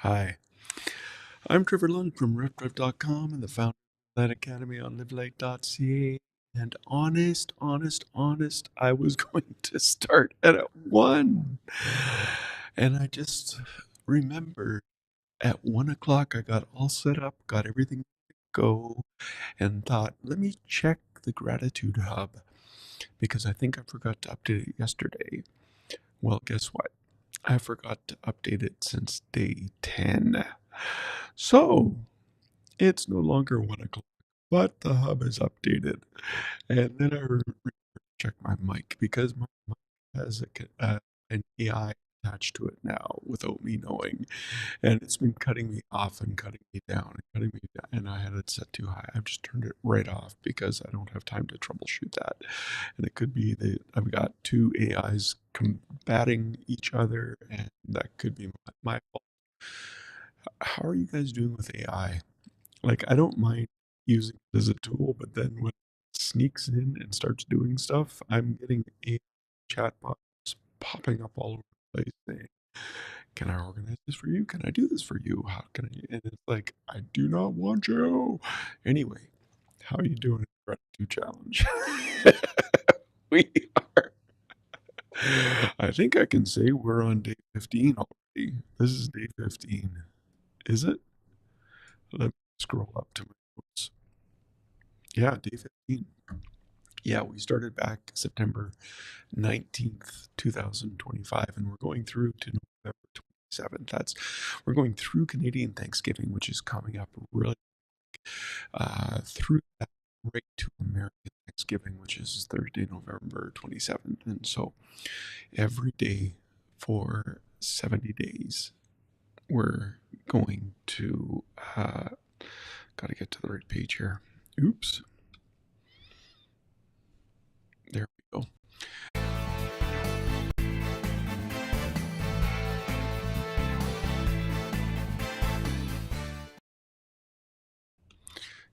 Hi, I'm Trevor Lund from RefDrive.com and the founder of that academy on livelight.ca. And honest, I was going to start at 1. And I just remembered at 1 o'clock I got all set up, got everything to go, and thought, let me check the Gratitude Hub because I think I forgot to update it yesterday. Well, guess what? I forgot to update it since day 10. So it's no longer 1 o'clock, but the hub is updated. And then I check my mic because my mic has an AI attached to it now without me knowing. And it's been cutting me off and cutting me down and cutting me down. And I had it set too high. I've just turned it right off because I don't have time to troubleshoot that. And it could be that I've got two AIs combating each other, and that could be my fault. How are you guys doing with AI? Like, I don't mind using it as a tool, but then when it sneaks in and starts doing stuff, I'm getting AI chatbots popping up all over the place saying, can I organize this for you? Can I do this for you? How can I? And it's like, I do not want you. Anyway, how are you doing in the gratitude challenge? We are. I think I can say we're on day 15 already. This is day 15. Is it? Let me scroll up to my notes. Yeah, day 15. Yeah, we started back September 19th, 2025, and we're going through to November 27th. We're going through Canadian Thanksgiving, which is coming up really through that right to American Thanksgiving, which is Thursday, November 27th. And so every day for 70 days, we're going to, got to get to the right page here. Oops. There we go.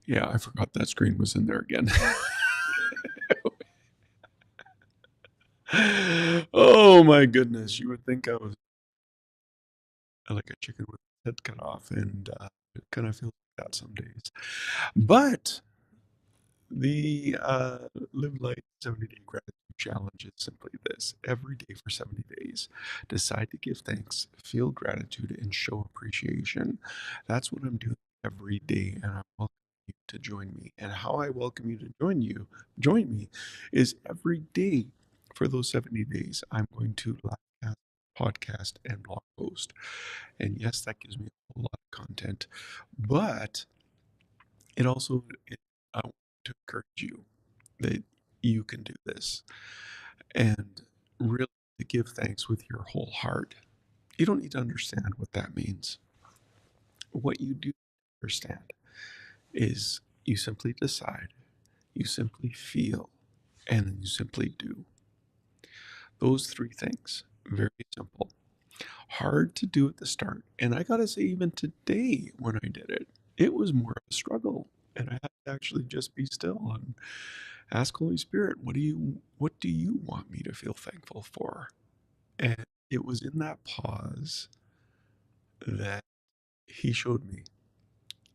Yeah, I forgot that screen was in there again. Oh my goodness, you would think I was like a chicken with its head cut off, and it kind of feels like that some days. But the Live Light 70-Day Gratitude Challenge is simply this. Every day for 70 days, decide to give thanks, feel gratitude, and show appreciation. That's what I'm doing every day, and I welcome you to join me. And how I welcome you to join me, is every day for those 70 days, I'm going to live podcast and blog post. And yes, that gives me a whole lot of content, but it also, I want to encourage you that you can do this and really to give thanks with your whole heart. You don't need to understand what that means. What you do understand is you simply decide, you simply feel, and then you simply do. Those three things, very simple. Hard to do at the start. And I gotta say, even today when I did it, it was more of a struggle. And I had to actually just be still and ask Holy Spirit, what do you want me to feel thankful for? And it was in that pause that he showed me.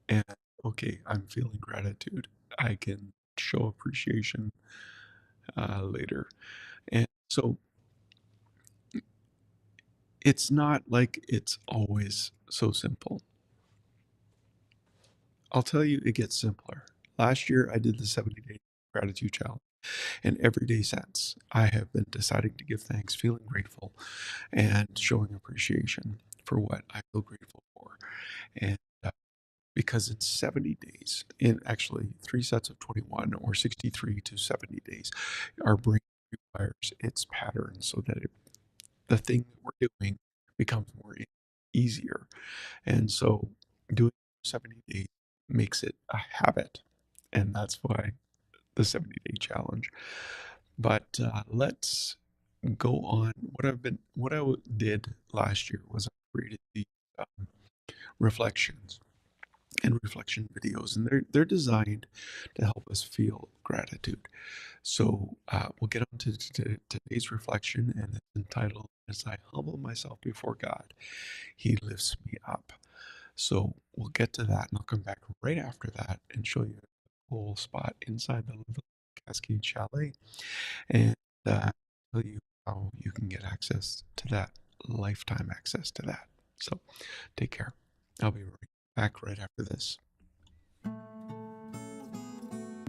And okay, I'm feeling gratitude. I can show appreciation later. And so it's not like it's always so simple. I'll tell you, it gets simpler. Last year, I did the 70-day gratitude challenge. And every day since, I have been deciding to give thanks, feeling grateful, and showing appreciation for what I feel grateful for. And because in 70 days, in actually 3 sets of 21 or 63 to 70 days, our brain rewires its patterns so that the thing that we're doing becomes more easier. And so doing 70 days makes it a habit. And that's why the 70-day challenge. But let's go on. What I did last year was I created the reflections and reflection videos, and they're designed to help us feel gratitude. So we'll get on to today's reflection, and it's entitled, "As I humble myself before God, He lifts me up." So we'll get to that, and I'll come back right after that and show you a cool spot inside the Live Cascade Chalet, and tell you how you can get access to that, lifetime access to that. So take care. I'll be right back right after this.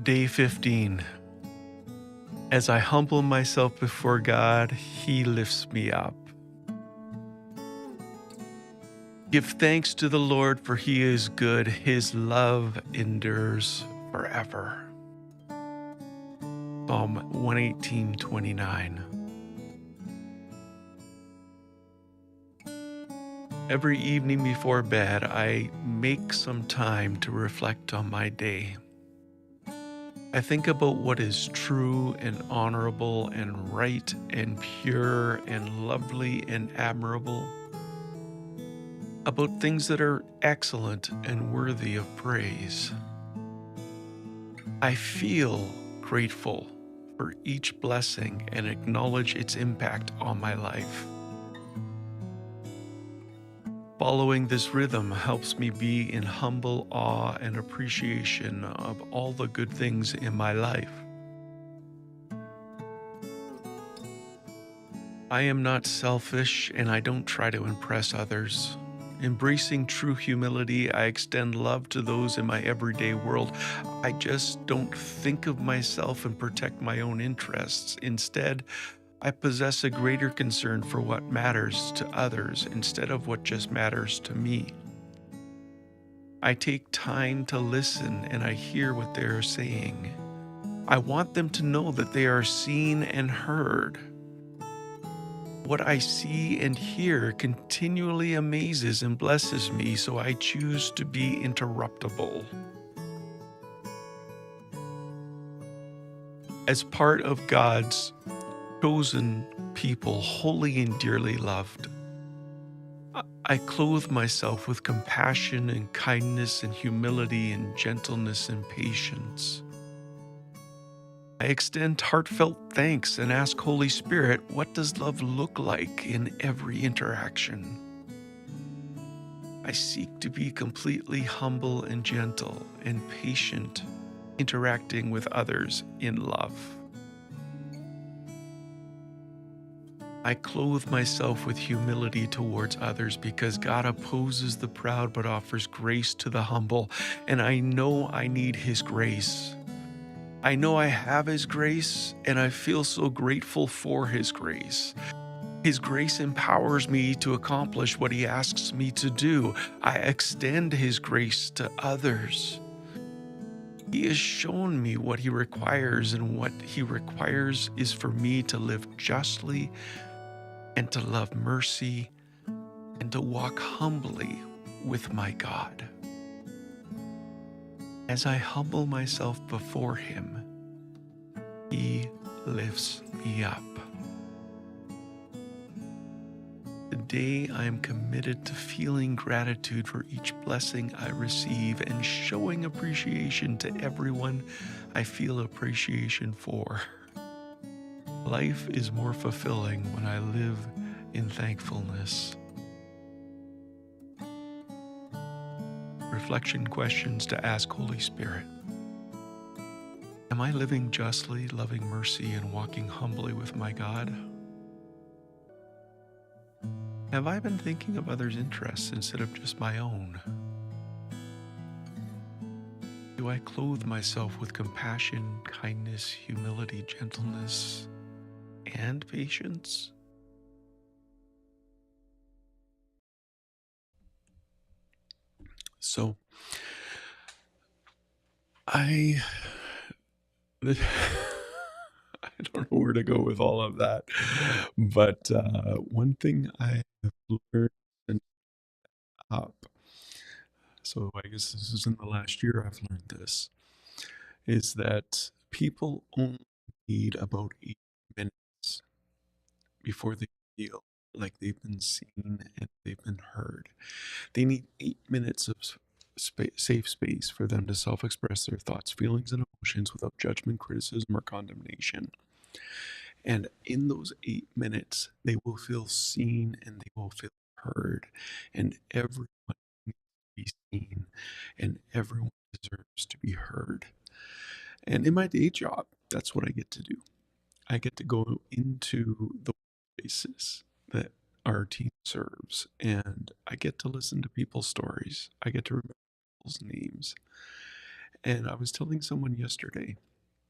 Day 15. As I humble myself before God, He lifts me up. Give thanks to the Lord, for He is good. His love endures forever. Psalm 118:29. Every evening before bed, I make some time to reflect on my day. I think about what is true and honorable and right and pure and lovely and admirable, about things that are excellent and worthy of praise. I feel grateful for each blessing and acknowledge its impact on my life. Following this rhythm helps me be in humble awe and appreciation of all the good things in my life. I am not selfish, and I don't try to impress others. Embracing true humility, I extend love to those in my everyday world. I just don't think of myself and protect my own interests. Instead, I possess a greater concern for what matters to others instead of what just matters to me. I take time to listen, and I hear what they are saying. I want them to know that they are seen and heard. What I see and hear continually amazes and blesses me, so I choose to be interruptible. As part of God's chosen people, holy and dearly loved, I clothe myself with compassion and kindness and humility and gentleness and patience. I extend heartfelt thanks and ask Holy Spirit, what does love look like in every interaction? I seek to be completely humble and gentle and patient, interacting with others in love. I clothe myself with humility towards others because God opposes the proud but offers grace to the humble, and I know I need His grace. I know I have His grace, and I feel so grateful for His grace. His grace empowers me to accomplish what He asks me to do. I extend His grace to others. He has shown me what He requires, and what He requires is for me to live justly and to love mercy and to walk humbly with my God. As I humble myself before Him, He lifts me up. Today, I am committed to feeling gratitude for each blessing I receive and showing appreciation to everyone I feel appreciation for. Life is more fulfilling when I live in thankfulness. Reflection questions to ask Holy Spirit. Am I living justly, loving mercy, and walking humbly with my God? Have I been thinking of others' interests instead of just my own? Do I clothe myself with compassion, kindness, humility, gentleness, and patience? So, I I don't know where to go with all of that, but one thing I have learned since up, so I guess this is in the last year I've learned this, is that people only need about 8 minutes before they feel like they've been seen and they've been heard. They need 8 minutes of safe space for them to self express their thoughts, feelings, and emotions without judgment, criticism, or condemnation. And in those 8 minutes, they will feel seen and they will feel heard. And everyone needs to be seen, and everyone deserves to be heard. And in my day job, that's what I get to do. I get to go into the places that our team serves, and I get to listen to people's stories. I get to remember people's names. And I was telling someone yesterday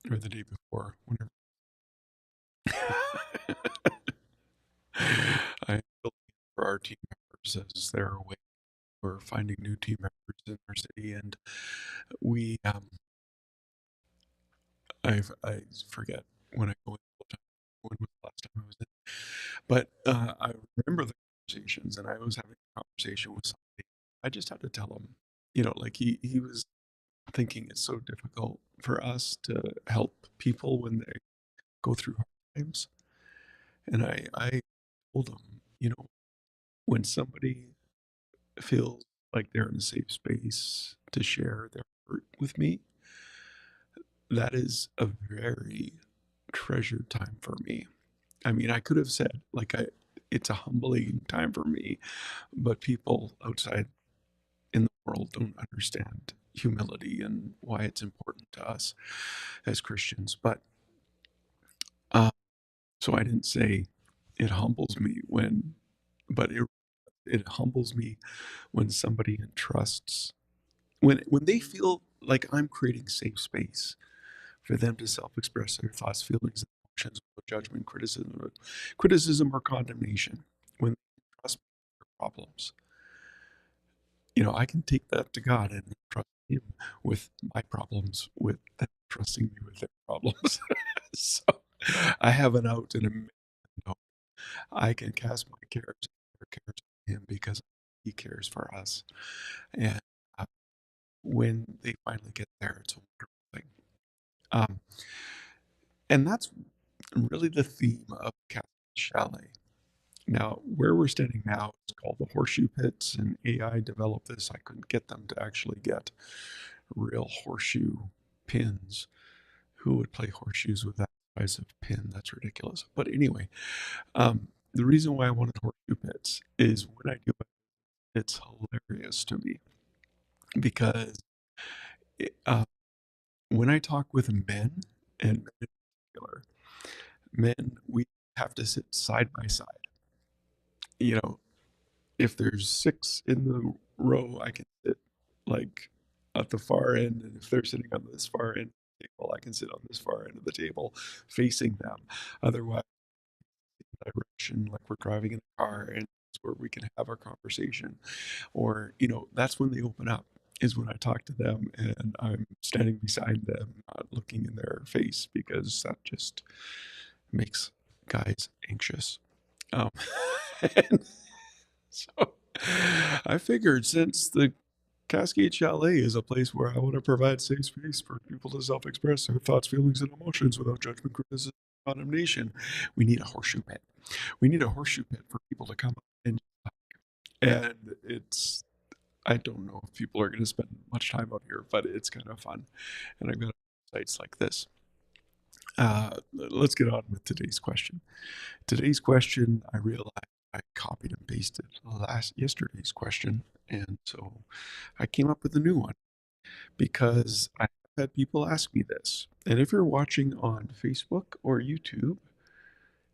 or the day before, whenever I'm looking for our team members as they're away. We're finding new team members in our city, and we I forget when I go in all the time. When was the last time I was in? But I remember the conversations, and I was having a conversation with somebody. I just had to tell him, like he was thinking it's so difficult for us to help people when they go through hard times, and I told him, when somebody feels like they're in a safe space to share their hurt with me, that is a very treasured time for me. I mean, I could have said, it's a humbling time for me, but people outside in the world don't understand humility and why it's important to us as Christians. But uh, so I didn't say it humbles me but it humbles me when somebody entrusts, when they feel like I'm creating safe space for them to self-express their thoughts, feelings, and emotions without judgment, criticism or condemnation. When they trust their problems, I can take that to God and trust Him with my problems, with them trusting me with their problems. So I have an out and a I can cast my cares, their cares on Him because He cares for us. And uh, when they finally get there, it's a wonderful thing. Um, and that's really the theme of Castle Chalet. Now, where we're standing now is called the Horseshoe Pits, and AI developed this. I couldn't get them to actually get real horseshoe pins. Who would play horseshoes with that size of pin? That's ridiculous. But anyway, the reason why I wanted horseshoe pits is when I do it, it's hilarious to me because it, when I talk with men, and men in particular, men, we have to sit side by side. You know, if there's six in the row, I can sit like at the far end, and if they're sitting on this far end of the table, I can sit on this far end of the table facing them. Otherwise, direction, like we're driving in a car, and it's where we can have our conversation. Or, that's when they open up, is when I talk to them and I'm standing beside them, not looking in their face, because that just makes guys anxious. Um, and so I figured, since the Cascade Chalet is a place where I want to provide safe space for people to self express their thoughts, feelings, and emotions without judgment, criticism, condemnation, we need a horseshoe pit. We need a horseshoe pit for people to come up and it's, I don't know if people are going to spend much time out here, but it's kind of fun. And I've got sites like this. Let's get on with today's question. Today's question, I realized I copied and pasted yesterday's question, and so I came up with a new one because I've had people ask me this. And if you're watching on Facebook or YouTube,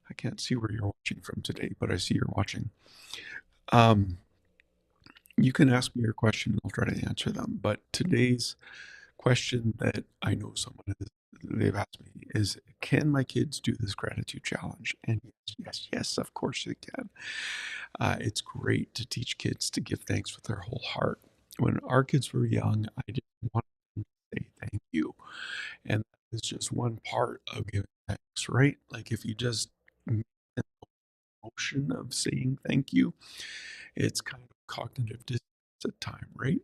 I can't see where you're watching from today, but I see you're watching. You can ask me your question and I'll try to answer them. But today's question that I know they've asked me is, can my kids do this gratitude challenge? And yes, of course they can. It's great to teach kids to give thanks with their whole heart. When our kids were young, I just wanted them to say thank you. And that is just one part of giving thanks, right? Like, if you just make the motion of saying thank you, it's kind of cognitive dissonance at time, right?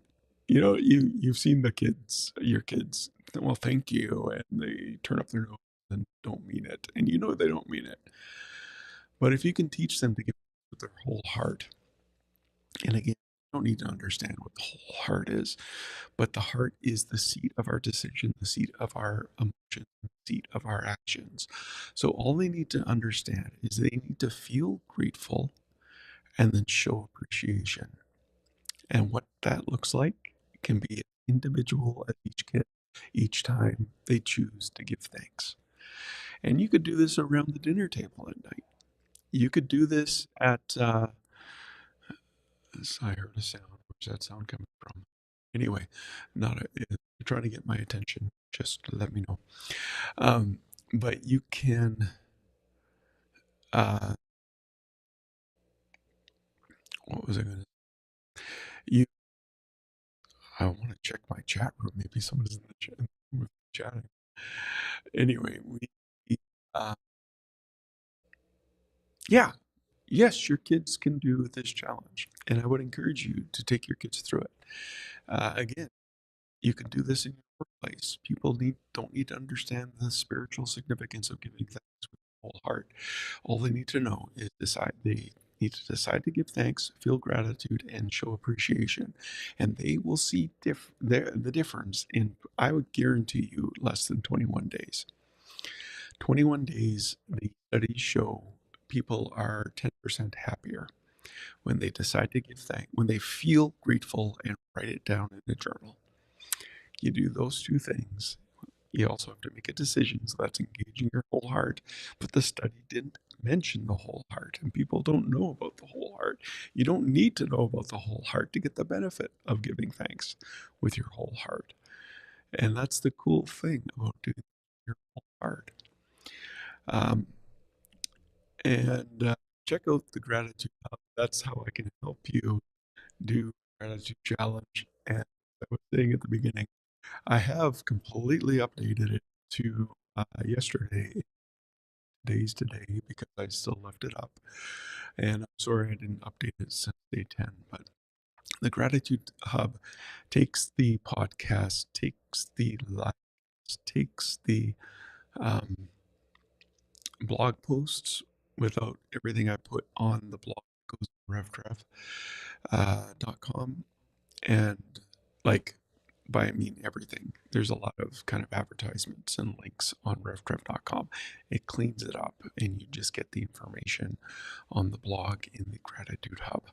You've seen your kids, well, thank you, and they turn up their nose and don't mean it, and they don't mean it. But if you can teach them to give with their whole heart, and again, you don't need to understand what the whole heart is, but the heart is the seat of our decision, the seat of our emotions, the seat of our actions. So all they need to understand is they need to feel grateful and then show appreciation. And what that looks like can be individual at each kid each time they choose to give thanks. And you could do this around the dinner table at night. You could do this at, I heard a sound. Where's that sound coming from? Anyway, not a, if you're trying to get my attention, just let me know. Um, but you can, uh, what was I going to, you, I want to check my chat room. Maybe someone's in the chat, chatting. Anyway, uh, yeah, yes, your kids can do this challenge, and I would encourage you to take your kids through it. Again, you can do this in your workplace. People don't need to understand the spiritual significance of giving thanks with their whole heart. All they need to know is they need to decide to give thanks, feel gratitude, and show appreciation, and they will see the difference in, I would guarantee you, less than 21 days. 21 days, the studies show people are 10% happier when they decide to give thanks, when they feel grateful and write it down in a journal. You do those two things. You also have to make a decision, so that's engaging your whole heart. But the study didn't mention the whole heart, and people don't know about the whole heart. You don't need to know about the whole heart to get the benefit of giving thanks with your whole heart. And that's the cool thing about doing your whole heart. Um, and check out the Gratitude Hub. That's how I can help you do gratitude challenge. And I was saying at the beginning, I have completely updated it to yesterday, days today, because I still left it up. And I'm sorry I didn't update it since day 10. But the Gratitude Hub takes the podcast, takes the lives, takes the um, blog posts without everything I put on the blog, goes to revtrev.com, and like, by I mean everything. There's a lot of kind of advertisements and links on revtrev.com. It cleans it up, and you just get the information on the blog in the Gratitude Hub.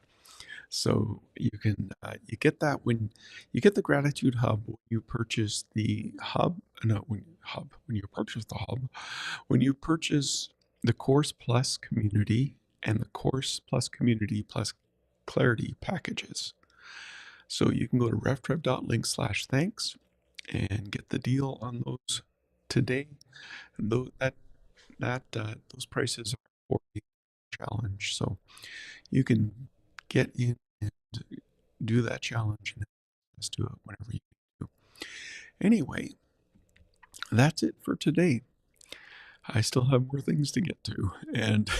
So you can you get that when you get the Gratitude Hub when you purchase the hub. No, when you purchase the hub, when you purchase the Course Plus Community and the Course Plus Community Plus Clarity packages. So you can go to revtrev.link/thanks and get the deal on those today. And those prices are for the challenge, so you can get in and do that challenge and just do it whenever you do. Anyway, that's it for today. I still have more things to get to, and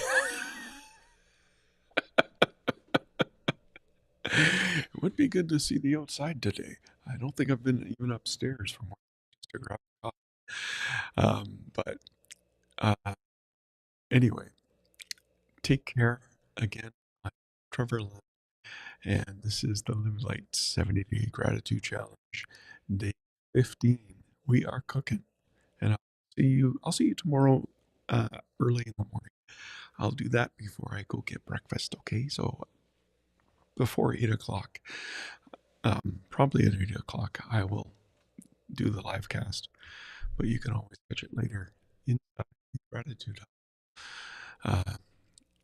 it would be good to see the outside today. I don't think I've been even upstairs from just to grab a coffee. But anyway, take care again. I'm Trevor Lund, and this is the Live Light 70-Day Gratitude Challenge, day 15. We are cooking, and I'll see you tomorrow early in the morning. I'll do that before I go get breakfast. Okay, so before 8 o'clock, probably at 8 o'clock, I will do the live cast. But you can always catch it later inside the Gratitude Hub.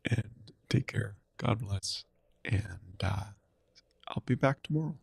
And take care. God bless. And I'll be back tomorrow.